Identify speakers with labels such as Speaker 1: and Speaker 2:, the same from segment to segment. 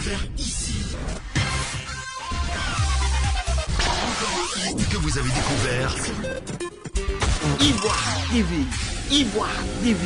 Speaker 1: découvert ici. Que vous avez découvert Ivoire TV. Ivoire TV.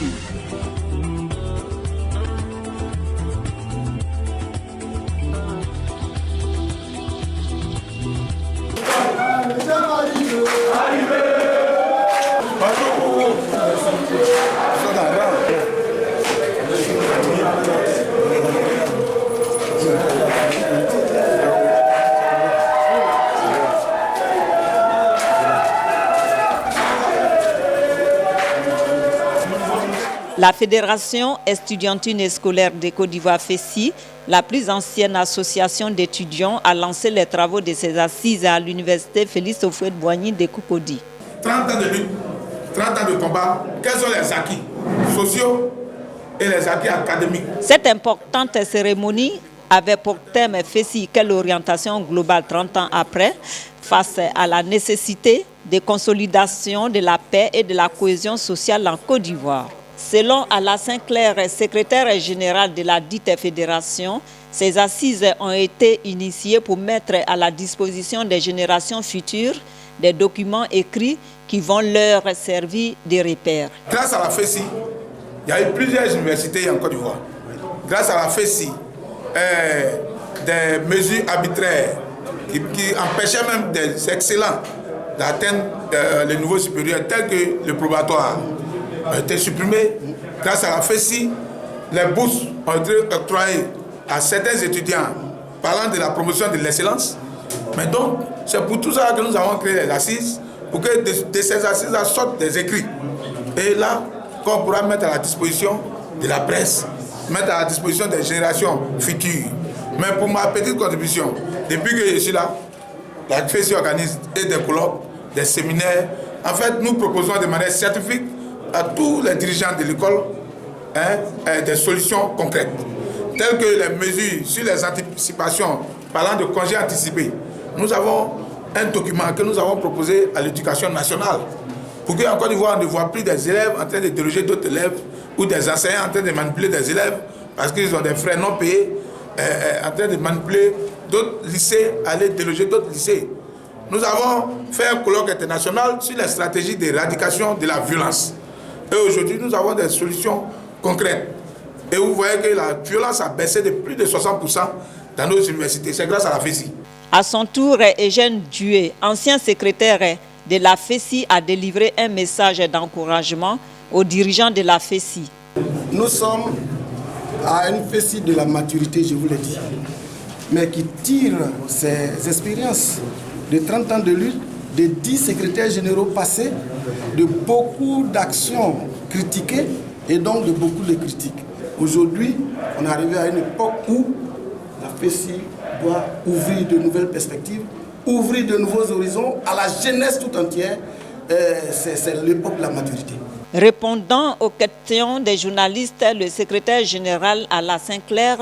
Speaker 2: La Fédération estudiantine et scolaire de Côte d'Ivoire FESI, la plus ancienne association d'étudiants, a lancé les travaux de ses assises à l'université Félix Houphouët-Boigny de Cocody.
Speaker 3: 30 ans de lutte, 30 ans de combat, quels sont les acquis sociaux et les acquis académiques?
Speaker 2: Cette importante cérémonie avait pour thème FESI, quelle orientation globale 30 ans après, face à la nécessité de consolidation de la paix et de la cohésion sociale en Côte d'Ivoire. Selon Alassane Claire, secrétaire général de la dite fédération, ces assises ont été initiées pour mettre à la disposition des générations futures des documents écrits qui vont leur servir de repères.
Speaker 3: Grâce à la FESI, il y a eu plusieurs universités en Côte d'Ivoire. Grâce à la FESI, des mesures arbitraires qui empêchaient même des excellents d'atteindre le niveau supérieur tel que le probatoire ont été supprimés. Grâce à la FESI, les bourses ont été octroyées à certains étudiants parlant de la promotion de l'excellence. Mais donc, c'est pour tout ça que nous avons créé les assises, pour que de ces assises sortent des écrits. Et là, qu'on pourra mettre à la disposition de la presse, mettre à la disposition des générations futures. Mais pour ma petite contribution, depuis que je suis là, la FESI organise des colloques, des séminaires. En fait, nous proposons de manière scientifique à tous les dirigeants de l'école des solutions concrètes, telles que les mesures sur les anticipations, parlant de congés anticipés. Nous avons un document que nous avons proposé à l'éducation nationale pour qu'en Côte d'Ivoire, on ne voit plus des élèves en train de déloger d'autres élèves ou des enseignants en train de manipuler des élèves parce qu'ils ont des frais non payés, en train de manipuler d'autres lycées, aller déloger d'autres lycées. Nous avons fait un colloque international sur les stratégies d'éradication de la violence. Et aujourd'hui, nous avons des solutions concrètes. Et vous voyez que la violence a baissé de plus de 60% dans nos universités. C'est grâce à la FESI.
Speaker 2: À son tour, Eugène Dué, ancien secrétaire de la FESI, a délivré un message d'encouragement aux dirigeants de la FESI.
Speaker 4: Nous sommes à une FESI de la maturité, je vous l'ai dit, mais qui tire ses expériences de 30 ans de lutte, de 10 secrétaires généraux passés, de beaucoup d'actions critiquées et donc de beaucoup de critiques. Aujourd'hui, on est arrivé à une époque où la FESI doit ouvrir de nouvelles perspectives, ouvrir de nouveaux horizons à la jeunesse tout entière. C'est l'époque de la maturité.
Speaker 2: Répondant aux questions des journalistes, le secrétaire général Alassane Claire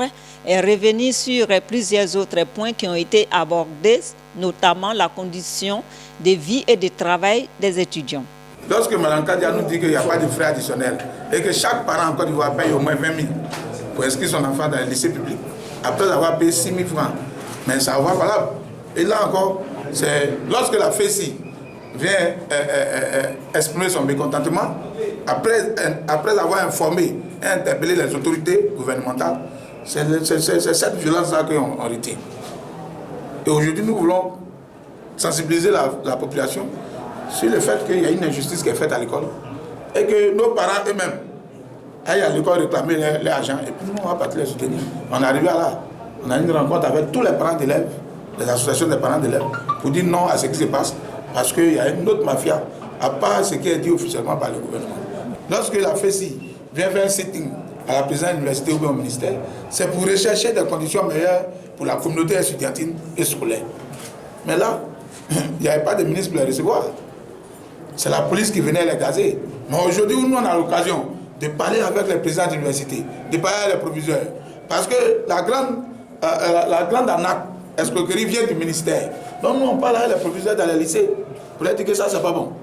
Speaker 2: est revenu sur plusieurs autres points qui ont été abordés, notamment la condition de vie et de travail des étudiants.
Speaker 3: Lorsque Mme Kadia nous dit qu'il n'y a pas de frais additionnels et que chaque parent en Côte d'Ivoire paye au moins 20 000 pour inscrire son enfant dans le lycée public, après avoir payé 6 000 francs, mais ça va valable. Et là encore, c'est lorsque la FESI vient exprimer son mécontentement, après avoir informé et interpellé les autorités gouvernementales, c'est cette violence-là qu'on retient. Et aujourd'hui, nous voulons sensibiliser la population sur le fait qu'il y a une injustice qui est faite à l'école et que nos parents eux-mêmes aillent à l'école réclamer leur argent et puis nous, on va partir les soutenir. On est arrivé à là, on a une rencontre avec tous les parents d'élèves, les associations des parents d'élèves, pour dire non à ce qui se passe parce qu'il y a une autre mafia, à part ce qui est dit officiellement par le gouvernement. Lorsque la FESI vient faire un sitting à la présidence de l'université ou au ministère, c'est pour rechercher des conditions meilleures pour la communauté estudiantine et scolaire. Mais là, il n'y avait pas de ministre pour les recevoir. C'est la police qui venait les gazer. Mais aujourd'hui, nous, on a l'occasion de parler avec les présidents de l'université, de parler avec les proviseurs. Parce que la grande arnaque, escroquerie vient du ministère. Donc nous, on parle avec les proviseurs dans les lycées. Pour leur dire que ça, c'est pas bon.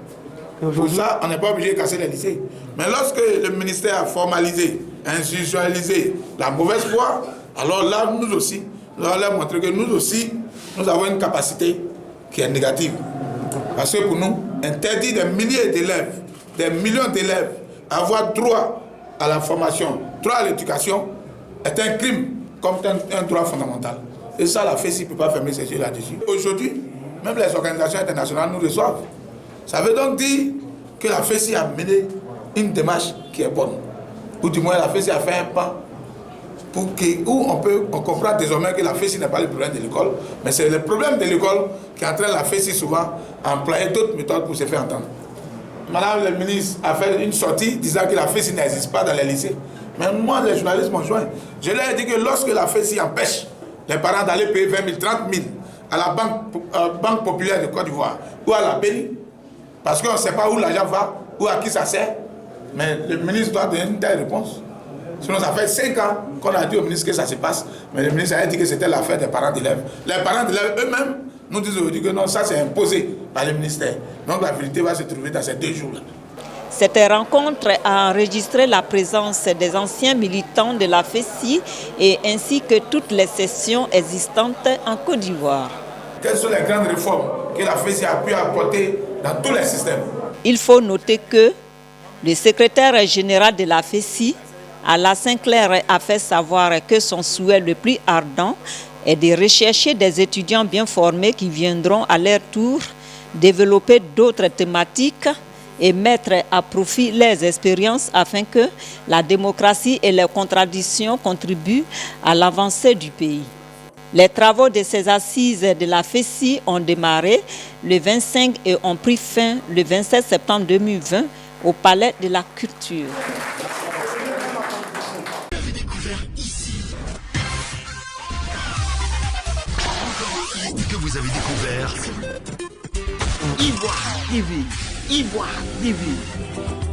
Speaker 3: Pour ça, on n'est pas obligé de casser les lycées. Mais lorsque le ministère a formalisé, institutionnalisé la mauvaise foi, alors là, nous aussi, leur montrer que nous aussi, nous avons une capacité qui est négative. Parce que pour nous, interdire des milliers d'élèves, des millions d'élèves, avoir droit à la formation, droit à l'éducation, est un crime comme un droit fondamental. Et ça, la FESI ne peut pas fermer ses yeux là-dessus. Aujourd'hui, même les organisations internationales nous reçoivent. Ça veut donc dire que la FESI a mené une démarche qui est bonne. Ou du moins, la FESI a fait un pas pour que, où on comprend désormais que la FESI n'est pas le problème de l'école, mais c'est le problème de l'école qui entraîne la FESI souvent à employer d'autres méthodes pour se faire entendre. Madame le ministre a fait une sortie disant que la FESI n'existe pas dans les lycées. Mais moi, les journalistes m'ont joint. Je leur ai dit que lorsque la FESI empêche les parents d'aller payer 20 000, 30 000 à la Banque populaire de Côte d'Ivoire ou à la BENI, parce qu'on ne sait pas où l'argent va ou à qui ça sert, mais le ministre doit donner une telle réponse. Sinon, ça fait 5 ans qu'on a dit au ministre que ça se passe, mais le ministre a dit que c'était l'affaire des parents d'élèves. Les parents d'élèves eux-mêmes nous disent aujourd'hui que non, ça c'est imposé par le ministère. Donc la vérité va se trouver dans ces 2 jours-là.
Speaker 2: Cette rencontre a enregistré la présence des anciens militants de la FESI et ainsi que toutes les sessions existantes en Côte d'Ivoire.
Speaker 3: Quelles sont les grandes réformes que la FESI a pu apporter dans tous les systèmes?
Speaker 2: Il faut noter que le secrétaire général de la FESI, Alain Sinclair, a fait savoir que son souhait le plus ardent est de rechercher des étudiants bien formés qui viendront à leur tour développer d'autres thématiques et mettre à profit leurs expériences afin que la démocratie et les contradictions contribuent à l'avancée du pays. Les travaux de ces assises de la FESI ont démarré le 25 et ont pris fin le 27 septembre 2020 au Palais de la Culture.
Speaker 1: Que vous avez découvert Ivoire TV. Ivoire TV.